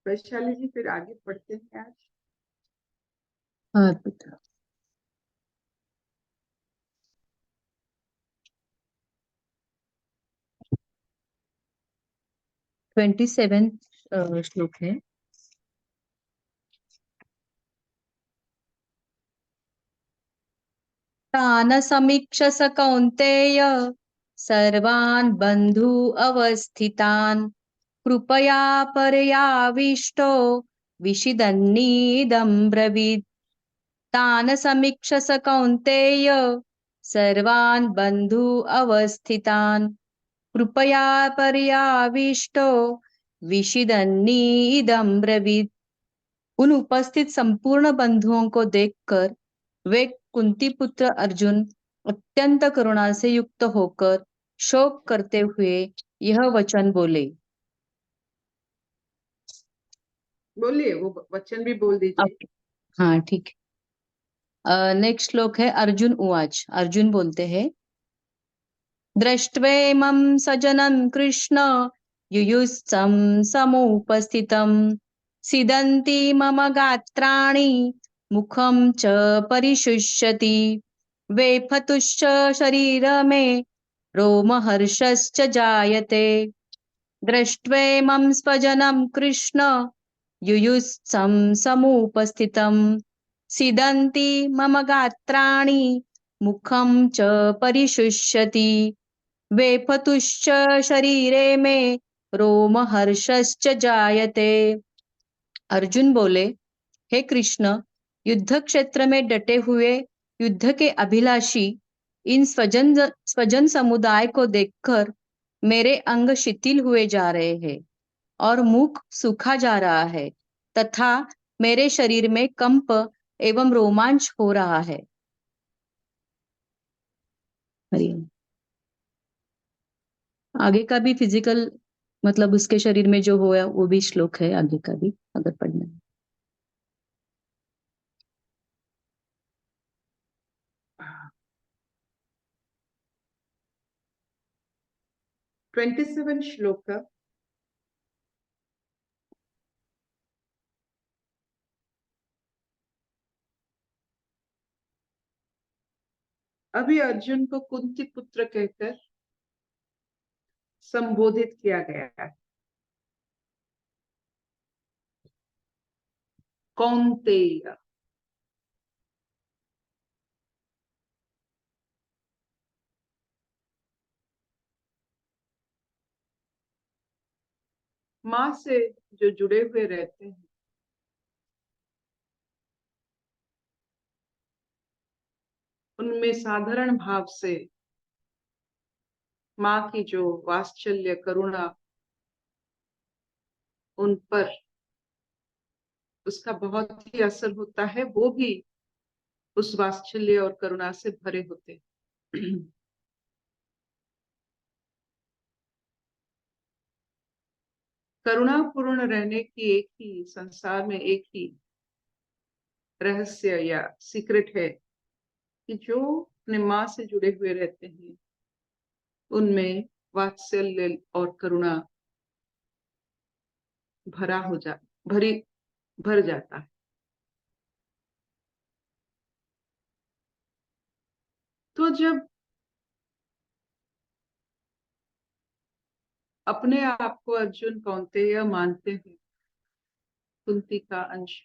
वैशाली जी फिर आगे पढ़ते हैं आज। हाँ बेटा। 27 श्लोक है। तान समीक्षस कौन्तेय सर्वान् बन्धु अवस्थितान् कृपया परयाविष्टो विषिदन्नीदं ब्रवीत्। तान समीक्षस कौन्तेय सर्वान् बन्धु अवस्थितान् कृपया पर्याविष्टो विषिदन्नीदं ब्रवीत्। उन उपस्थित संपूर्ण बंधुओं को देखकर वे कुंती पुत्र अर्जुन अत्यंत करुणा से युक्त होकर शोक करते हुए यह वचन बोले। बोलिए, वो वचन भी बोल दीजिए। हाँ ठीक है। नेक्स्ट श्लोक है अर्जुन उवाच। अर्जुन बोलते हैं, दृष्ट्वेमं सजनं कृष्ण युयुत्सं समुपस्थितं सीदन्ति मम गात्राणि मुखं च परिशुष्यति वेपतुश्च शरीर मे रोमहर्षश्च जायते। दृष्ट्वेमं स्वजनं कृष्ण युयुत्सं समुपस्थितं सीदन्ति मम गात्राणि मुखं च परिशुष्यति वेपतुश्च शरीरे मे रोमहर्षश्च जायते। अर्जुन बोले, हे कृष्ण, युद्ध क्षेत्र में डटे हुए युद्ध के अभिलाषी इन स्वजन समुदाय को देखकर मेरे अंग शिथिल हुए जा रहे हैं और मुख सूखा जा रहा है तथा मेरे शरीर में कंप एवं रोमांच हो रहा है। आगे का भी फिजिकल मतलब उसके शरीर में जो हुआ वो भी श्लोक है, आगे का भी अगर पढ़ना है। 27 श्लोक का अभी अर्जुन को कुंती पुत्र कहकर संबोधित किया गया है। कौन्तेय, माँ से जो जुड़े हुए रहते हैं उनमें साधारण भाव से माँ की जो वात्सल्य करुणा उन पर उसका बहुत ही असर होता है। वो भी उस वात्सल्य और करुणा से भरे होते हैं। करुणापूर्ण रहने की एक ही संसार में एक ही रहस्य या सीक्रेट है कि जो अपने माँ से जुड़े हुए रहते हैं उनमें वात्सल्य और करुणा भरा हो जा भरी भर जाता है। तो जब अपने आप को अर्जुन कौन्तेय मानते हैं, कुंती का अंश,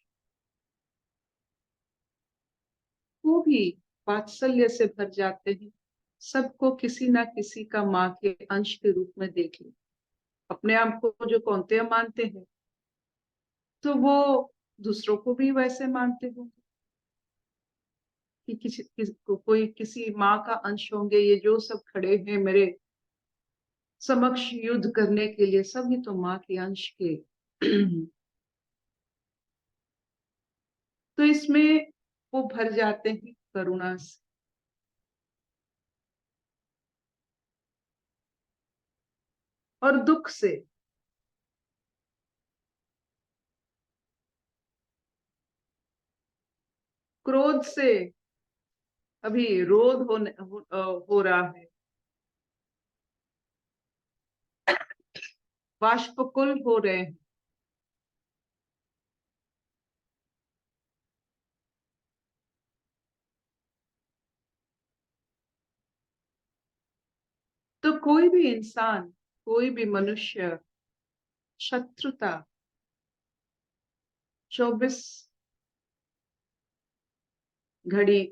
वो भी वात्सल्य से भर जाते हैं। सबको किसी ना किसी का माँ के अंश के रूप में देख ले। अपने आप को जो कौन्तेय मानते हैं तो वो दूसरों को भी वैसे मानते होंगे कि कोई किसी माँ का अंश होंगे। ये जो सब खड़े हैं मेरे समक्ष युद्ध करने के लिए, सभी तो माँ के अंश के। तो इसमें वो भर जाते हैं करुणा से। और दुख से। क्रोध से अभी रोध हो रहा है। बाष्पकुल हो रहे हैं। जब कोई भी इंसान, कोई भी मनुष्य शत्रुता 24 घड़ी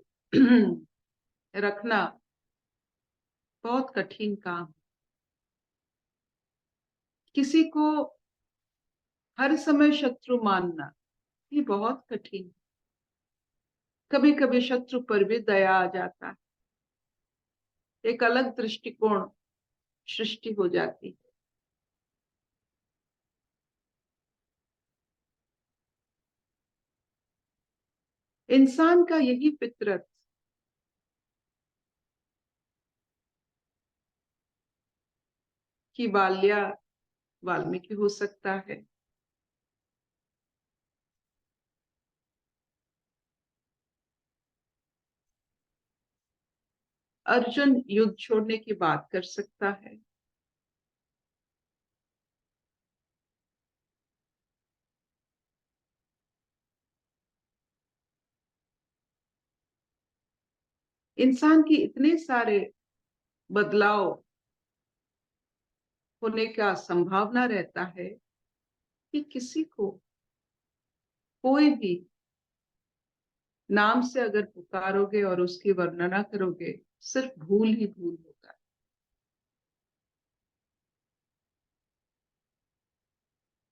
रखना बहुत कठिन काम। किसी को हर समय शत्रु मानना ये बहुत कठिन। कभी कभी शत्रु पर भी दया आ जाता है, एक अलग दृष्टिकोण सृष्टि हो जाती है। इंसान का यही फितरत कि बाल्या वाल्मीकि हो सकता है, अर्जुन युद्ध छोड़ने की बात कर सकता है, इंसान की इतने सारे बदलाव होने का संभावना रहता है कि किसी को कोई भी नाम से अगर पुकारोगे और उसकी वर्णना करोगे, सिर्फ भूल ही भूल होगा।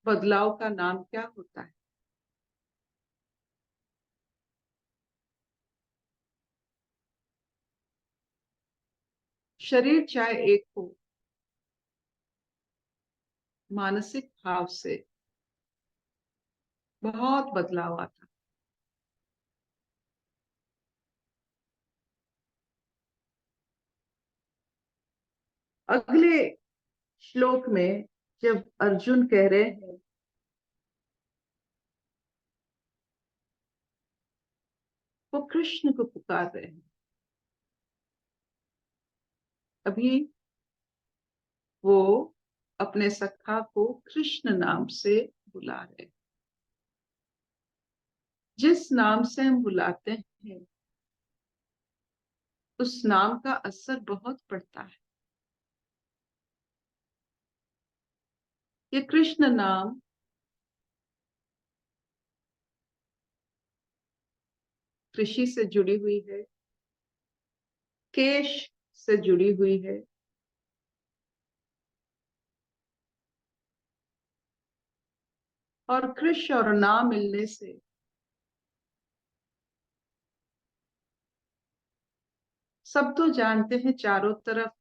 बदलाव का नाम क्या होता है? शरीर चाहे एक हो, मानसिक भाव से बहुत बदलाव आता। अगले श्लोक में जब अर्जुन कह रहे हैं वो कृष्ण को पुकार रहे हैं, अभी वो अपने सखा को कृष्ण नाम से बुला रहे हैं। जिस नाम से हम बुलाते हैं उस नाम का असर बहुत पड़ता है। ये कृष्ण नाम कृषि से जुड़ी हुई है, केश से जुड़ी हुई है, और कृष्ण और नाम मिलने से सब तो जानते हैं चारों तरफ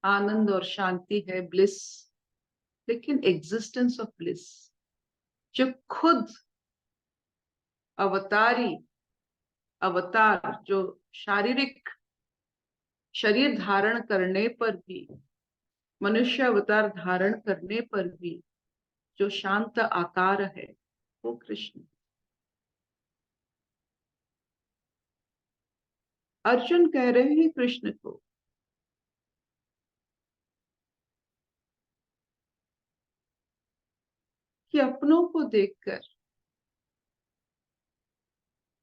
आनंद और शांति है, ब्लिस। लेकिन एग्जिस्टेंस ऑफ ब्लिस जो खुद अवतार जो शारीरिक शरीर धारण करने पर भी, मनुष्य अवतार धारण करने पर भी जो शांत आकार है वो कृष्ण। अर्जुन कह रहे हैं कृष्ण को कि अपनों को देखकर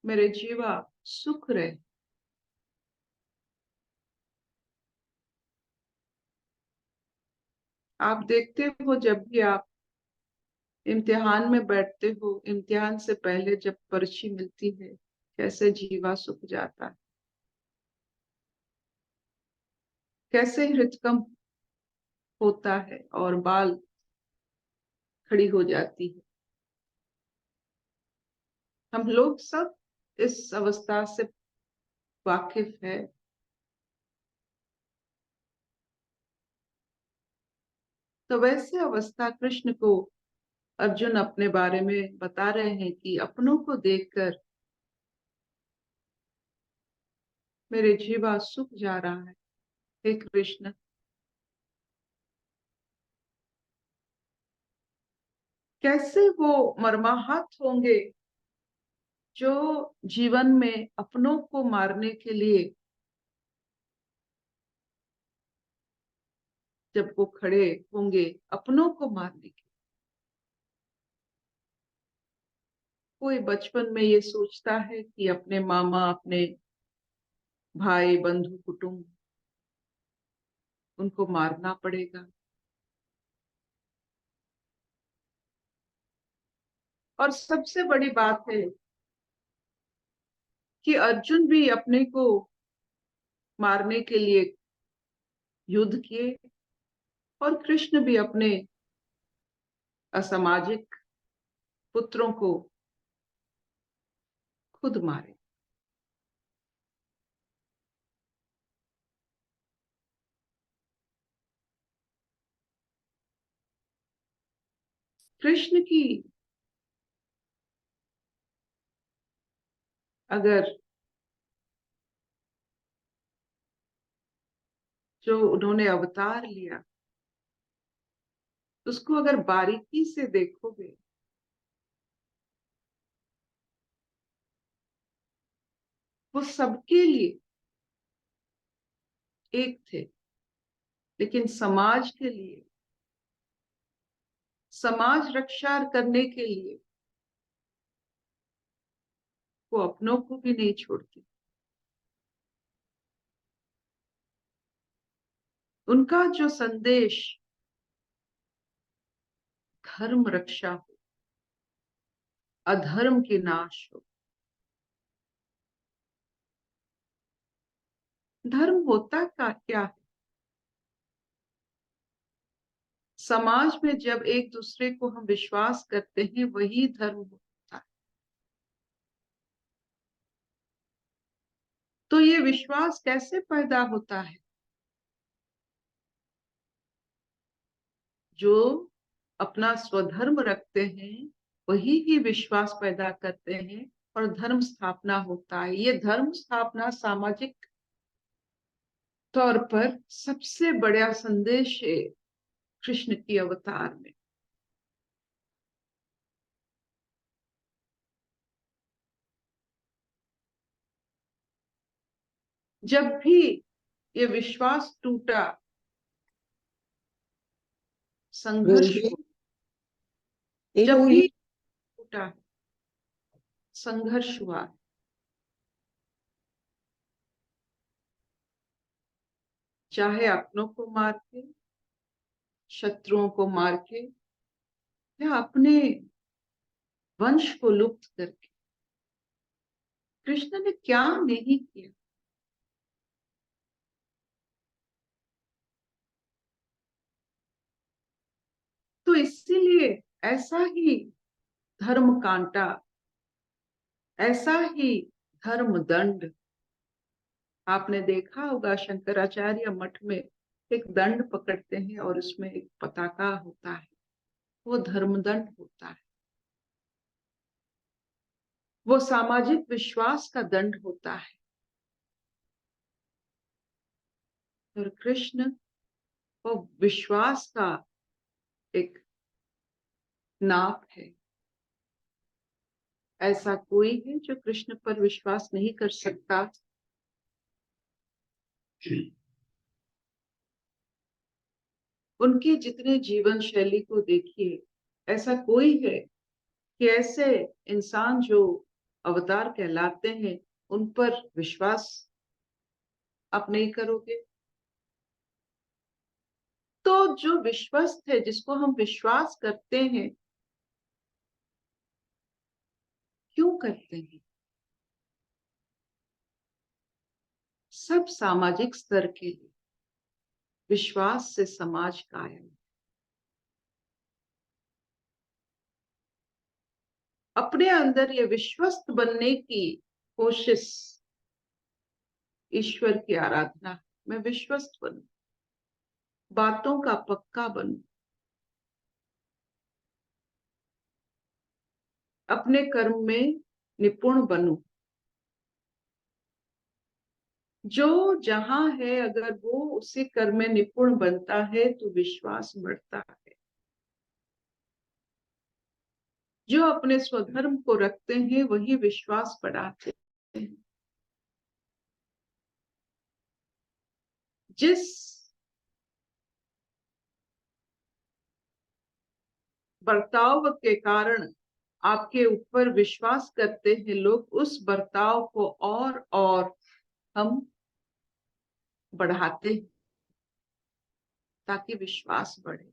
मेरे जीवा सुख रहे। आप देखते हो जब भी आप इम्तिहान में बैठते हो, इम्तिहान से पहले जब पर्ची मिलती है कैसे जीवा सुख जाता है, कैसे हृदकंप होता है और बाल खड़ी हो जाती है। हम लोग सब इस अवस्था से वाकिफ है। तो वैसे अवस्था कृष्ण को अर्जुन अपने बारे में बता रहे हैं कि अपनों को देखकर मेरे जीवा सुख जा रहा है। हे कृष्ण, कैसे वो मर्माहत होंगे जो जीवन में अपनों को मारने के लिए जब वो खड़े होंगे, अपनों को मारने के। कोई बचपन में ये सोचता है कि अपने मामा, अपने भाई बंधु कुटुंब, उनको मारना पड़ेगा। और सबसे बड़ी बात है कि अर्जुन भी अपने को मारने के लिए युद्ध किए और कृष्ण भी अपने असामाजिक पुत्रों को खुद मारे। कृष्ण की अगर जो उन्होंने अवतार लिया उसको अगर बारीकी से देखोगे वो सबके लिए एक थे, लेकिन समाज के लिए, समाज रक्षा करने के लिए वो अपनों को भी नहीं छोड़ते। उनका जो संदेश धर्म रक्षा हो, अधर्म की नाश हो। धर्म होता का क्या है? समाज में जब एक दूसरे को हम विश्वास करते हैं वही धर्म होता है। तो ये विश्वास कैसे पैदा होता है? जो अपना स्वधर्म रखते हैं वही ही विश्वास पैदा करते हैं और धर्म स्थापना होता है। ये धर्म स्थापना सामाजिक तौर पर सबसे बड़ा संदेश है कृष्ण की अवतार में। जब भी ये विश्वास टूटा, संघर्ष बोलिए, हुआ, एक जब बोलिए। भी टूटा संघर्ष हुआ, चाहे अपनों को मार के, शत्रुओं को मार के, या अपने वंश को लुप्त करके, कृष्ण ने क्या नहीं किया। तो इसीलिए ऐसा ही धर्म कांटा, ऐसा ही धर्म दंड, आपने देखा होगा शंकराचार्य मठ में एक दंड पकड़ते हैं और उसमें एक पताका होता है, वो धर्मदंड होता है। वो सामाजिक विश्वास का दंड होता है। और कृष्ण वो विश्वास का एक नाप है। ऐसा कोई है जो कृष्ण पर विश्वास नहीं कर सकता। उनकी जितने जीवन शैली को देखिए, ऐसा कोई है कि ऐसे इंसान जो अवतार कहलाते हैं उन पर विश्वास आप नहीं करोगे। तो जो विश्वस्त है, जिसको हम विश्वास करते हैं, क्यों करते हैं? सब सामाजिक स्तर के लिए विश्वास से समाज कायम। अपने अंदर ये विश्वस्त बनने की कोशिश ईश्वर की आराधना। मैं विश्वस्त बनूं, बातों का पक्का बनूं, अपने कर्म में निपुण बनूं। जो जहां है अगर वो उसी कर्म में निपुण बनता है तो विश्वास बढ़ता है। जो अपने स्वधर्म को रखते हैं वही विश्वास बढ़ाते हैं। जिस बर्ताव के कारण आपके ऊपर विश्वास करते हैं लोग, उस बर्ताव को और हम बढ़ाते हैं ताकि विश्वास बढ़े।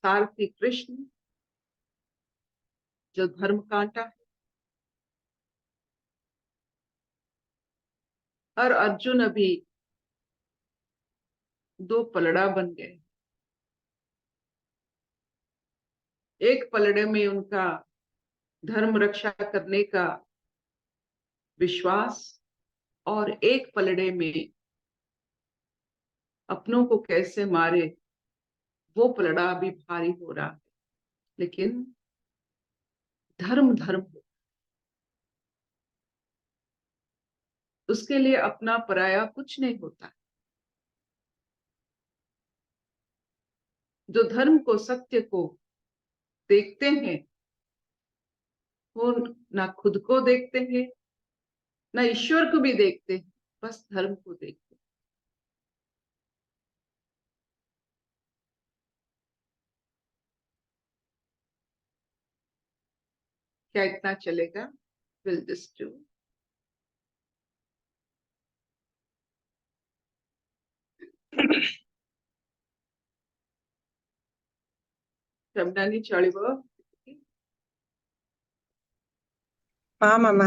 सारथी कृष्ण जो धर्म कांटा है, और अर्जुन अभी दो पलड़ा बन गए। एक पलड़े में उनका धर्म रक्षा करने का विश्वास, और एक पलड़े में अपनों को कैसे मारे, वो पलड़ा अभी भारी हो रहा है। लेकिन धर्म धर्म हो, उसके लिए अपना पराया कुछ नहीं होता। जो धर्म को, सत्य को देखते हैं, वो ना खुद को देखते हैं, ना ईश्वर को भी देखते हैं, बस धर्म को देखते हैं। क्या इतना चलेगा? Will this do? शब्दानी चढ़िब। हाँ मामा।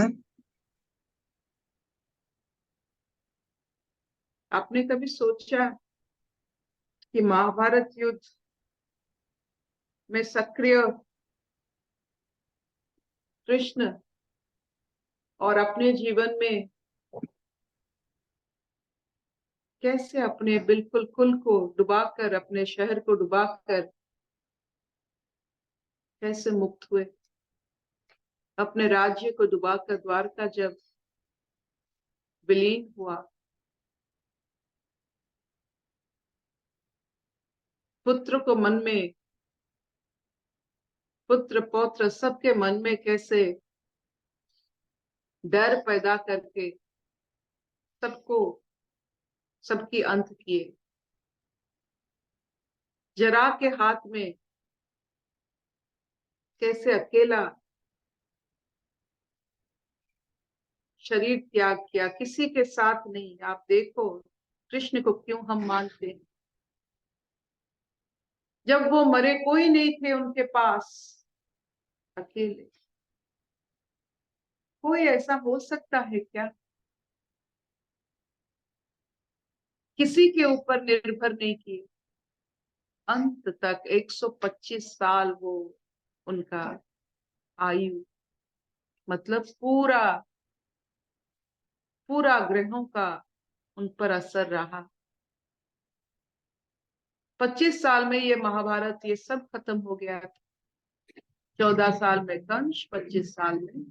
आपने कभी सोचा कि महाभारत युद्ध में सक्रिय कृष्ण और अपने जीवन में कैसे अपने बिल्कुल कुल को डुबाकर, अपने शहर को डुबाकर कैसे मुक्त हुए? अपने राज्य को डुबाकर द्वारका जब विलीन हुआ, पुत्र को मन में, पुत्र पौत्र सबके मन में कैसे डर पैदा करके सबको, सबकी अंत किए। जरा के हाथ में कैसे अकेला शरीर त्याग किया, किसी के साथ नहीं। आप देखो कृष्ण को क्यों हम मानते हैं? जब वो मरे कोई नहीं थे उनके पास, अकेले। कोई ऐसा हो सकता है क्या? किसी के ऊपर निर्भर नहीं किए। अंत तक 125 साल वो, उनका आयु, मतलब पूरा पूरा ग्रहों का उन पर असर रहा। 25 साल में ये महाभारत, ये सब खत्म हो गया था। 14 साल में कंस, 25 साल में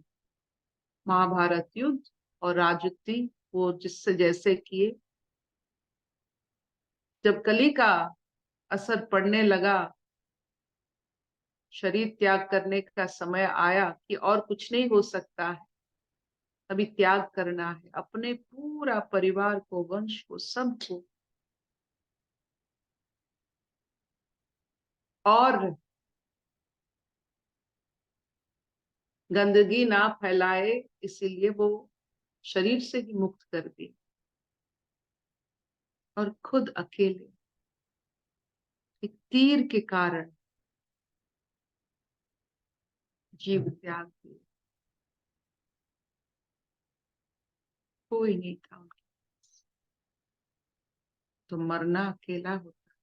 महाभारत युद्ध और राजनीति, वो जिससे जैसे किए। जब कली का असर पड़ने लगा, शरीर त्याग करने का समय आया कि और कुछ नहीं हो सकता है, अभी त्याग करना है अपने पूरा परिवार को, वंश को, सबको। और गंदगी ना फैलाए, इसीलिए वो शरीर से ही मुक्त कर दी और खुद अकेले एक तीर के कारण जीव त्याग दिए। कोई नहीं था उनके, तो मरना अकेला होता।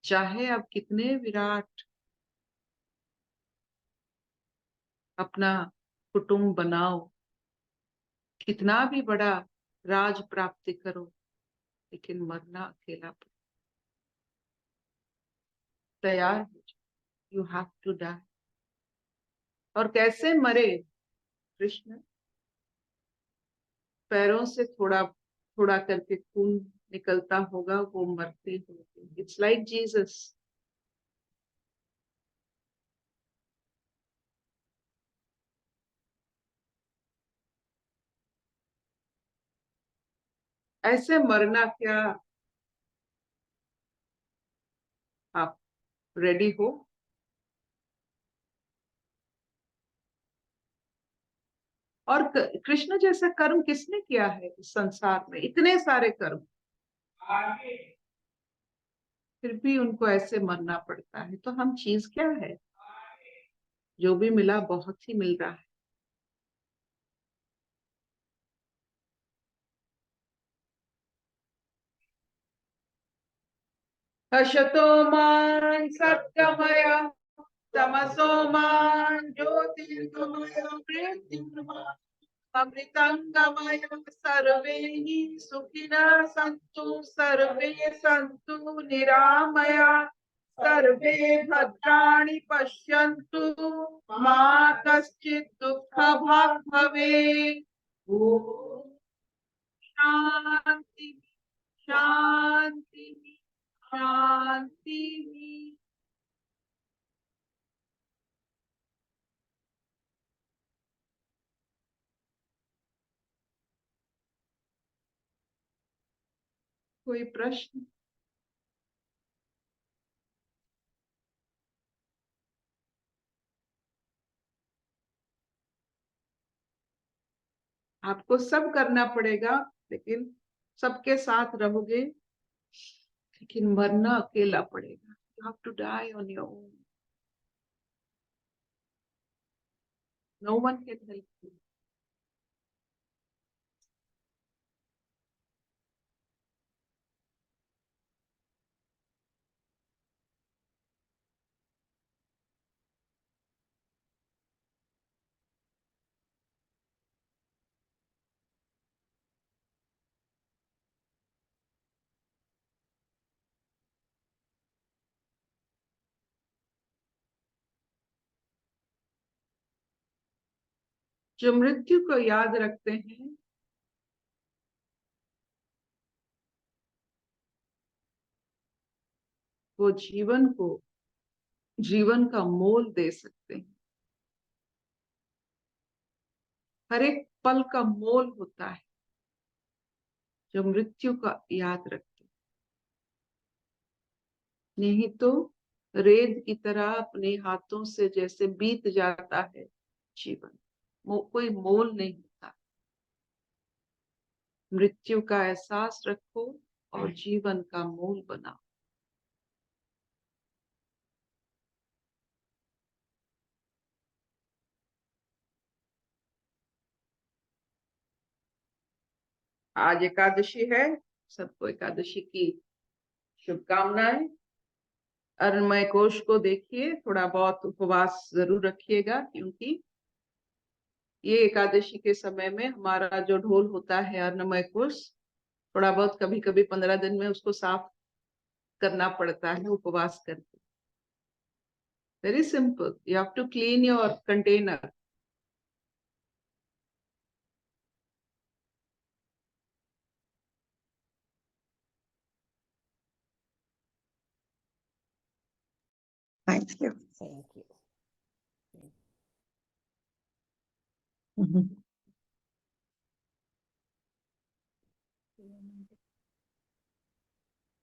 चाहे आप कितने विराट अपना कुटुंब बनाओ, कितना भी बड़ा राज प्राप्ति करो, लेकिन मरना अकेला पड़ता। तैयार हो जाओ, यू हैव टू डाई। और कैसे मरे कृष्ण? पैरों से थोड़ा थोड़ा करके खून निकलता होगा, वो मरते होंगे। It's like Jesus. ऐसे मरना क्या आप रेडी हो? और कृष्ण जैसा कर्म किसने किया है इस संसार में? इतने सारे कर्म, फिर भी उनको ऐसे मरना पड़ता है। तो हम चीज क्या है? जो भी मिला बहुत ही मिल रहा है। असतो मान सत्कमय, तमसो मान ज्योतिर्गमय, मृत्युर्मान अमृतंगमय। सर्वे हि सुखिनः सन्तु, सर्वे सन्तु निरामया, सर्वे भद्राणि पश्यन्तु, मा कश्चित् दुःखभाग् भवेत्। ओम शांति शांति शांति। कोई प्रश्न? आपको सब करना पड़ेगा, लेकिन सबके साथ रहोगे, लेकिन मरना अकेला पड़ेगा। You have to die on your own. No one can help you. जो मृत्यु को याद रखते हैं, वो जीवन का मोल दे सकते हैं। हर एक पल का मोल होता है जो मृत्यु का याद रखते हैं। नहीं तो रेत की तरह अपने हाथों से जैसे बीत जाता है जीवन, कोई मोल नहीं होता। मृत्यु का एहसास रखो और जीवन का मोल बनाओ। आज एकादशी है, सबको एकादशी की शुभकामनाएं। अन्नमय कोश को देखिए, थोड़ा बहुत उपवास जरूर रखिएगा, क्योंकि ये एकादशी के समय में हमारा जो ढोल होता है अन्नमय कोश, थोड़ा बहुत कभी कभी 15 दिन में उसको साफ करना पड़ता है उपवास करके। Very simple, you have to clean your container. Thank you. Thank you. Mhm.